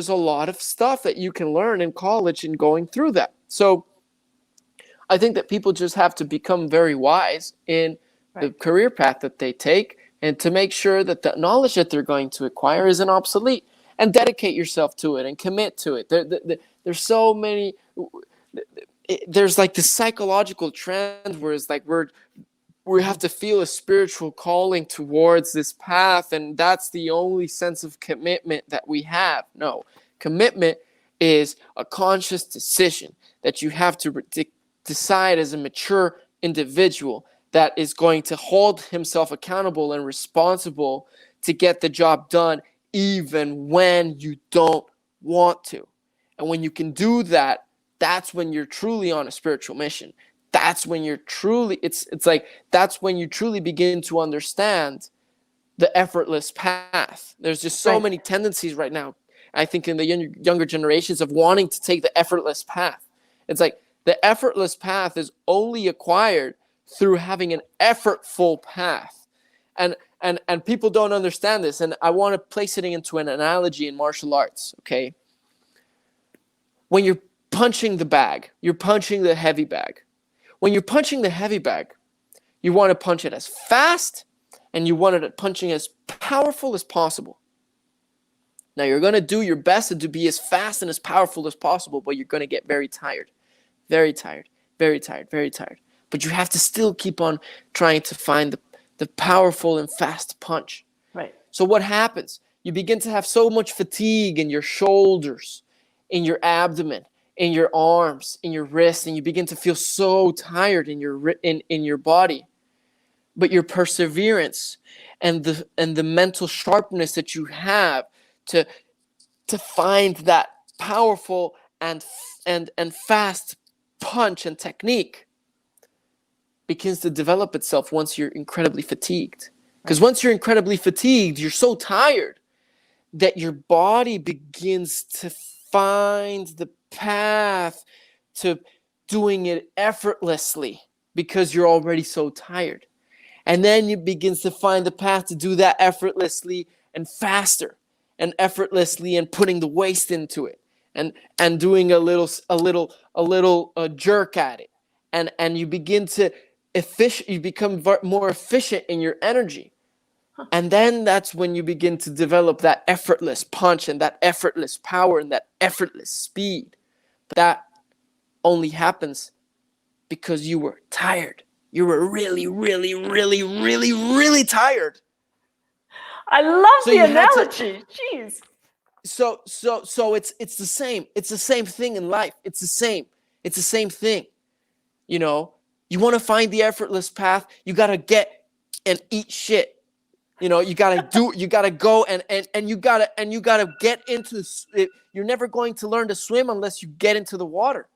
[SPEAKER 2] a lot of stuff that you can learn in college and going through that. So I think that people just have to become very wise in the career path that they take, and to make sure that the knowledge that they're going to acquire isn't obsolete, and dedicate yourself to it and commit to it. There's so many, there's like this psychological trend where it's like we have to feel a spiritual calling towards this path, and that's the only sense of commitment that we have. No, commitment is a conscious decision that you have to decide as a mature individual that is going to hold himself accountable and responsible to get the job done even when you don't want to. And when you can do that, that's when you're truly on a spiritual mission. That's when you're truly, it's like, that's when you truly begin to understand the effortless path. There's just so many tendencies right now, I think, in the younger generations, of wanting to take the effortless path. It's like the effortless path is only acquired through having an effortful path. And people don't understand this. And I want to place it into an analogy in martial arts, okay? When you're punching the bag, you're punching the heavy bag. When you're punching the heavy bag, you want to punch it as fast, and you want it punching as powerful as possible. Now, you're going to do your best to be as fast and as powerful as possible, but you're going to get very tired. Very tired, very tired, very tired. But you have to still keep on trying to find the powerful and fast punch.
[SPEAKER 1] Right.
[SPEAKER 2] So what happens? You begin to have so much fatigue in your shoulders, in your abdomen, in your arms, in your wrists, and you begin to feel so tired in your body. But your perseverance and the mental sharpness that you have to find that powerful and fast punch and technique begins to develop itself once you're incredibly fatigued. Because once you're incredibly fatigued, you're so tired that your body begins to find the path to doing it effortlessly because you're already so tired. And then you begin to find the path to do that effortlessly and faster and effortlessly and putting the waste into it and doing a little jerk at it. And you begin to you become more efficient in your energy. And then that's when you begin to develop that effortless punch and that effortless power and that effortless speed. But that only happens because you were tired. You were really, really, really, really, really tired.
[SPEAKER 1] I love the analogy. Jeez.
[SPEAKER 2] So it's the same. It's the same thing in life. It's the same thing. You know, you want to find the effortless path, you got to get and eat shit. You know, you got to go and you got to get into it. You're never going to learn to swim unless you get into the water.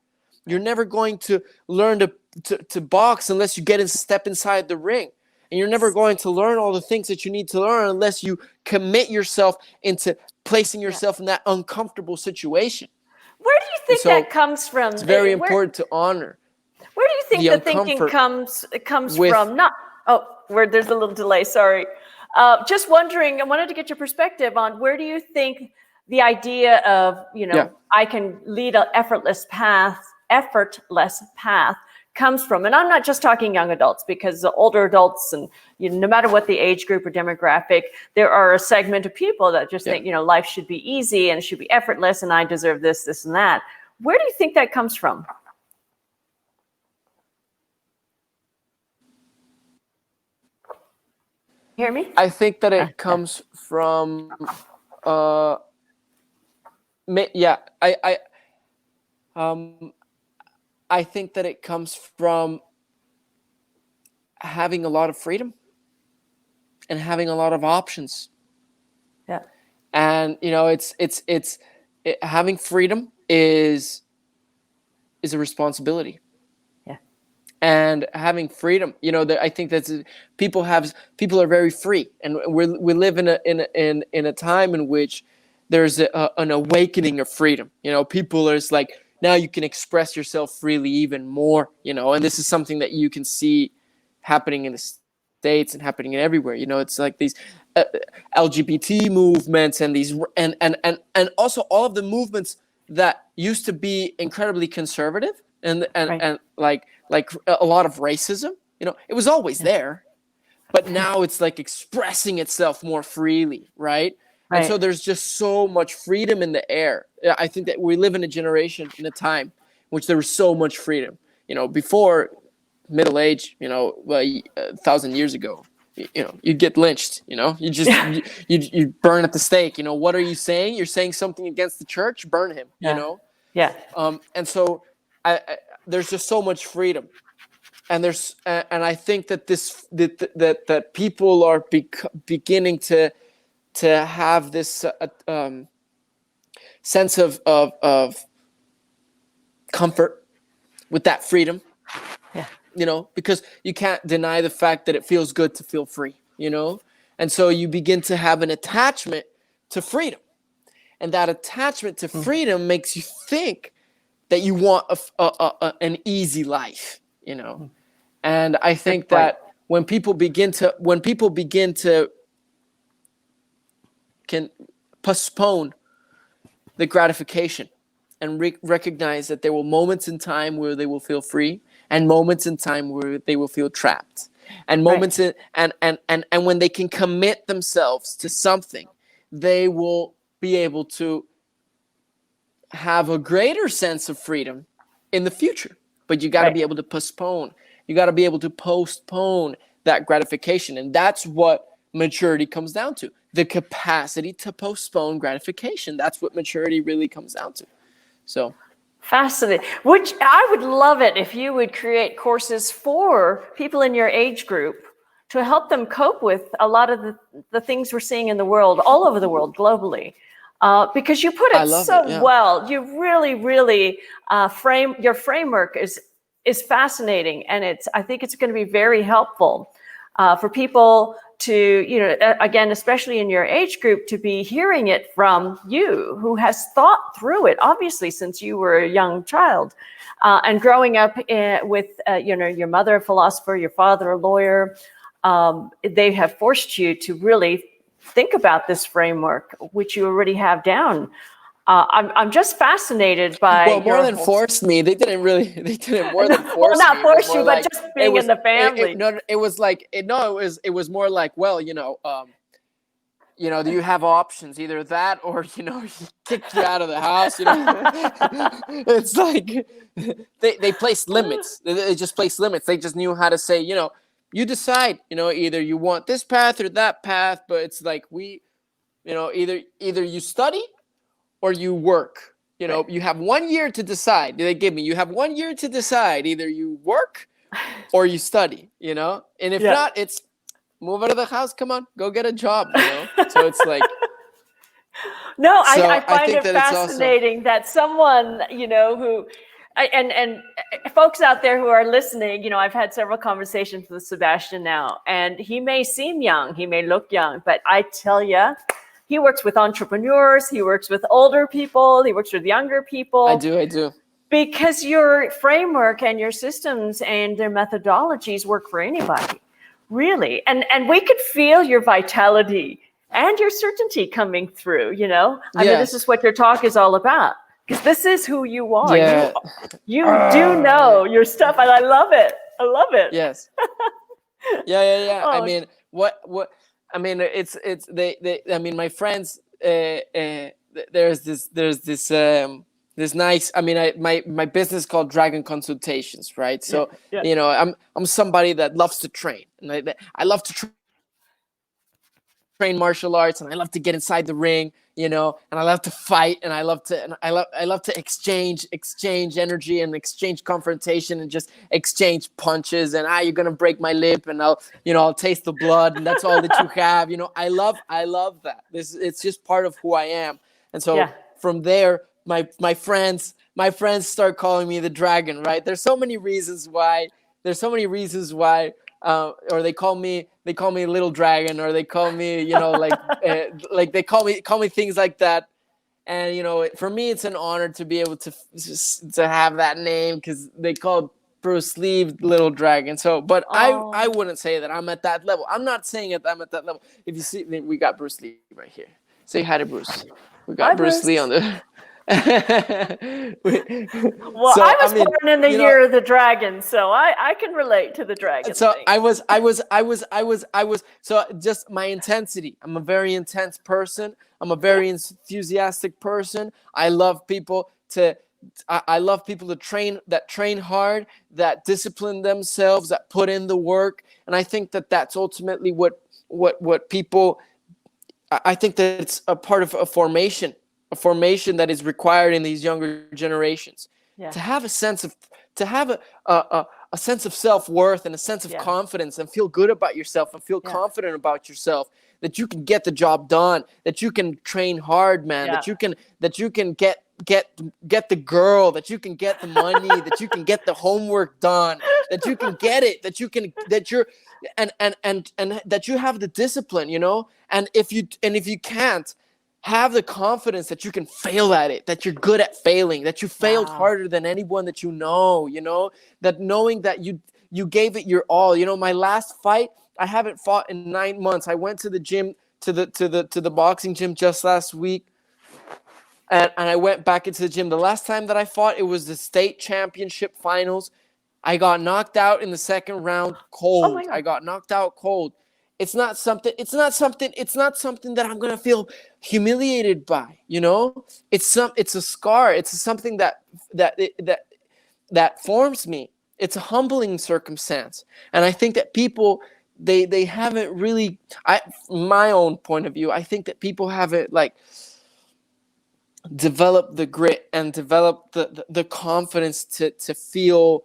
[SPEAKER 2] You're never going to learn to box unless you step inside the ring. And you're never going to learn all the things that you need to learn unless you commit yourself into placing yourself in that uncomfortable situation.
[SPEAKER 1] Where do you think that comes from?
[SPEAKER 2] It's very important to honor.
[SPEAKER 1] Where do you think the thinking comes from? Where there's a little delay, sorry. Just wondering, I wanted to get your perspective on where do you think the idea of, I can lead an effortless path comes from. And I'm not just talking young adults, because the older adults and no matter what the age group or demographic, there are a segment of people that just think, life should be easy and it should be effortless and I deserve this, this, and that. Where do you think that comes from? Hear me?
[SPEAKER 2] I think that it comes from I think that it comes from having a lot of freedom and having a lot of options.
[SPEAKER 1] Yeah.
[SPEAKER 2] And having freedom is a responsibility.
[SPEAKER 1] Yeah.
[SPEAKER 2] And having freedom, I think that's people are very free, and we live in a time in which there's an awakening of freedom. People are like, now you can express yourself freely even more, and this is something that you can see happening in the States and happening everywhere. It's like these LGBT movements and these and also all of the movements that used to be incredibly conservative and like a lot of racism, it was always there, but now it's like expressing itself more freely, right? And so there's just so much freedom in the air. I think that we live in a generation, in a time in which there was so much freedom. Before middle age, 1,000 years ago, you'd get lynched. You just you burn at the stake. What are you saying? You're saying something against the church? Burn him.
[SPEAKER 1] Yeah.
[SPEAKER 2] And so there's just so much freedom, and I think that that people are beginning to have this sense of comfort with that freedom. Yeah. Because you can't deny the fact that it feels good to feel free, and so you begin to have an attachment to freedom, and that attachment to freedom makes you think that you want an easy life, and I think that when people begin to can postpone the gratification and recognize that there will moments in time where they will feel free and moments in time where they will feel trapped, and moments and when they can commit themselves to something, they will be able to have a greater sense of freedom in the future. But you got to be able to postpone. You got to be able to postpone that gratification. And that's what maturity comes down to, the capacity to postpone gratification. That's what maturity really comes down to. So
[SPEAKER 1] fascinating. Which I would love it if you would create courses for people in your age group to help them cope with a lot of the things we're seeing in the world, all over the world, globally. Because you put it so well. You really, really your framework is fascinating, and I think it's going to be very helpful for people to, again, especially in your age group, to be hearing it from you, who has thought through it, obviously, since you were a young child, and growing up with, your mother a philosopher, your father a lawyer. They have forced you to really think about this framework, which you already have down. I'm just fascinated by.
[SPEAKER 2] Well, more than forced me. They didn't more than force me.
[SPEAKER 1] Well, not force you, but just being in the family.
[SPEAKER 2] It was more like, well, do you have options? Either that or, he kicked you out of the house. It's like they placed limits. They just placed limits. They just knew how to say, you decide, either you want this path or that path. But it's like either you study or you work.
[SPEAKER 1] Right.
[SPEAKER 2] You have 1 year to decide. They give me, you have 1 year to decide. Either you work or you study, and if not, it's move out of the house. Come on, go get a job, So it's like.
[SPEAKER 1] No, I find it fascinating that someone, who, and folks out there who are listening, I've had several conversations with Sebastian now, and he may seem young, he may look young, but I tell you, he works with entrepreneurs, he works with older people, he works with younger people.
[SPEAKER 2] I do.
[SPEAKER 1] Because your framework and your systems and their methodologies work for anybody, really. And we could feel your vitality and your certainty coming through, I mean, this is what your talk is all about, because this is who you are.
[SPEAKER 2] Yeah.
[SPEAKER 1] You do know your stuff, and I love it.
[SPEAKER 2] Yes. Yeah.
[SPEAKER 1] Oh.
[SPEAKER 2] I mean, what? I mean, it's they. I mean, my friends. There's this nice. I mean, my business called Dragon Consultations, right? So I'm somebody that loves to train, and I love to train martial arts, and I love to get inside the ring, and I love to fight, and I love to exchange energy and exchange confrontation and just exchange punches, and you're gonna break my lip, and I'll taste the blood, and that's all that you have. I love that. It's just part of who I am. And so from there, my friends start calling me the Dragon, right? There's so many reasons why. Or they call me Little Dragon, or they call me, like they call me things like that. And for me, it's an honor to be able to have that name, because they called Bruce Lee Little Dragon. So, but I wouldn't say that I'm at that level. I'm not saying that I'm at that level. If you see, we got Bruce Lee right here. Say hi to Bruce. We got Bruce Lee on the.
[SPEAKER 1] Well, so, I was born in the year of the dragon, so I can relate to the dragon.
[SPEAKER 2] So
[SPEAKER 1] thing.
[SPEAKER 2] I was. So just my intensity. I'm a very intense person. I'm a very enthusiastic person. I love people to train hard, that discipline themselves, that put in the work. And I think that that's ultimately what people. I think that it's a part of a formation that is required in these younger generations, to have a sense of a sense of self-worth and a sense of confidence, and feel good about yourself, and feel confident about yourself, that you can get the job done, that you can train hard, man, that you can get the girl, that you can get the money, that you can get the homework done, that you can get it, that you're and that you have the discipline, and if you can't, have the confidence that you can fail at it, that you're good at failing, that you failed harder than anyone that that knowing that you gave it your all. My last fight, I haven't fought in 9 months. I went to the gym, to the boxing gym just last week, and I went back into the gym. The last time that I fought, it was the state championship finals. I got knocked out in the second round cold.
[SPEAKER 1] Oh my God.
[SPEAKER 2] I got knocked out cold. It's not something that I'm gonna feel humiliated by. It's a scar. It's something that forms me. It's a humbling circumstance, and I think that people they haven't really, my own point of view, I think that people haven't like developed the grit and developed the confidence to feel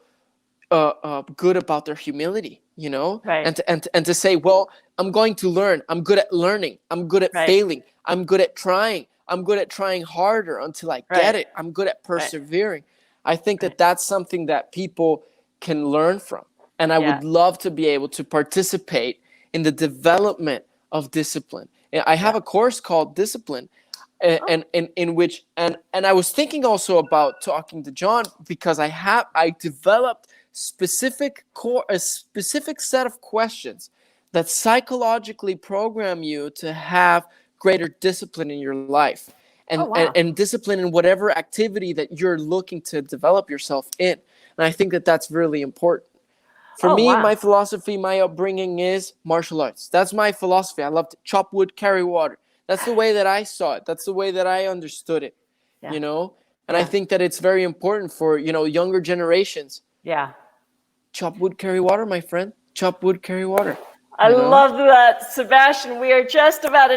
[SPEAKER 2] good about their humility, you know,
[SPEAKER 1] Right.
[SPEAKER 2] and to say, well, I'm going to learn. I'm good at learning. I'm good at
[SPEAKER 1] Right.
[SPEAKER 2] failing. I'm good at trying. I'm good at trying harder until I get
[SPEAKER 1] Right.
[SPEAKER 2] it. I'm good at
[SPEAKER 1] Right.
[SPEAKER 2] persevering. I think that
[SPEAKER 1] Right.
[SPEAKER 2] that's something that people can learn from. And I
[SPEAKER 1] Yeah.
[SPEAKER 2] would love to be able to participate in the development of discipline. I have
[SPEAKER 1] Yeah.
[SPEAKER 2] a course called Discipline,
[SPEAKER 1] Oh.
[SPEAKER 2] and in which, and I was thinking also about talking to John, because I developed a specific set of questions that psychologically program you to have greater discipline in your life,
[SPEAKER 1] Oh,
[SPEAKER 2] and, and,
[SPEAKER 1] wow.
[SPEAKER 2] and discipline in whatever activity that you're looking to develop yourself in. And I think that that's really important. For
[SPEAKER 1] Oh,
[SPEAKER 2] me,
[SPEAKER 1] wow.
[SPEAKER 2] my philosophy, my upbringing is martial arts. That's my philosophy. I love to chop wood, carry water. That's the way that I saw it. That's the way that I understood it,
[SPEAKER 1] Yeah.
[SPEAKER 2] you know? And I
[SPEAKER 1] Yeah.
[SPEAKER 2] think that it's very important for, younger generations.
[SPEAKER 1] Yeah.
[SPEAKER 2] Chop wood, carry water, my friend. Chop wood, carry water,
[SPEAKER 1] I
[SPEAKER 2] you know?
[SPEAKER 1] love that, Sebastian. We are just about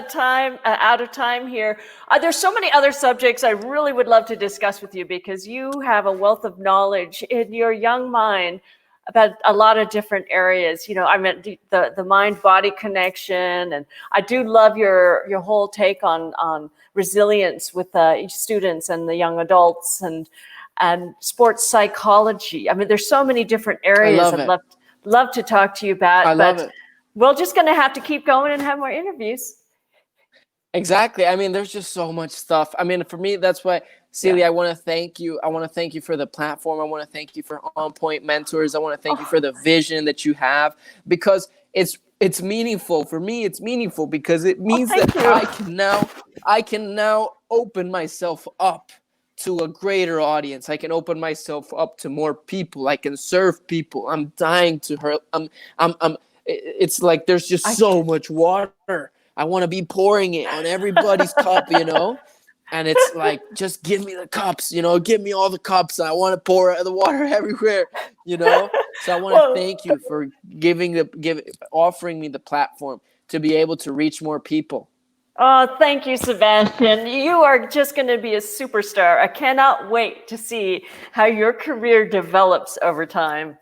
[SPEAKER 1] out of time here. There's so many other subjects I really would love to discuss with you, because you have a wealth of knowledge in your young mind about a lot of different areas. I meant the mind-body connection, and I do love your whole take on resilience with students and the young adults, and sports psychology. I mean, there's so many different
[SPEAKER 2] I
[SPEAKER 1] areas
[SPEAKER 2] love
[SPEAKER 1] I'd
[SPEAKER 2] it.
[SPEAKER 1] love to talk to you
[SPEAKER 2] I
[SPEAKER 1] about,
[SPEAKER 2] love
[SPEAKER 1] but
[SPEAKER 2] it.
[SPEAKER 1] we're just going to have to keep going and have more interviews.
[SPEAKER 2] Exactly. I mean, there's just so much stuff. I mean, for me, that's why, Celia,
[SPEAKER 1] Yeah.
[SPEAKER 2] I want to thank you. I want to thank you for the platform. I want to thank you for On Point Mentors. I want to thank you
[SPEAKER 1] Oh,
[SPEAKER 2] for the vision that you have, because it's meaningful. For me, it's meaningful because it
[SPEAKER 1] oh,
[SPEAKER 2] means
[SPEAKER 1] thank
[SPEAKER 2] that
[SPEAKER 1] you.
[SPEAKER 2] I can now open myself up to a greater audience. I can open myself up to more people. I can serve people. I'm dying to hurt. It's like there's just
[SPEAKER 1] I,
[SPEAKER 2] so much water. I want to be pouring it on everybody's cup, and it's like, just give me the cups, give me all the cups. I want to pour the water everywhere. So I want to
[SPEAKER 1] well,
[SPEAKER 2] thank you for offering me the platform to be able to reach more people.
[SPEAKER 1] oh, thank you, Sebastian. You are just going to be a superstar. I cannot wait to see how your career develops over time.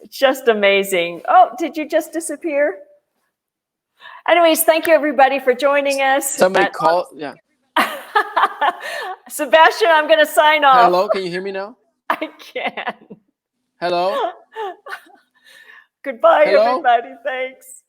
[SPEAKER 1] It's just amazing. Oh, did you just disappear? Anyways, thank you everybody for joining us.
[SPEAKER 2] Somebody call, yeah.
[SPEAKER 1] Sebastian, I'm going to sign off.
[SPEAKER 2] Hello, can you hear me now?
[SPEAKER 1] I can.
[SPEAKER 2] Hello?
[SPEAKER 1] Goodbye,
[SPEAKER 2] Hello?
[SPEAKER 1] everybody. Thanks.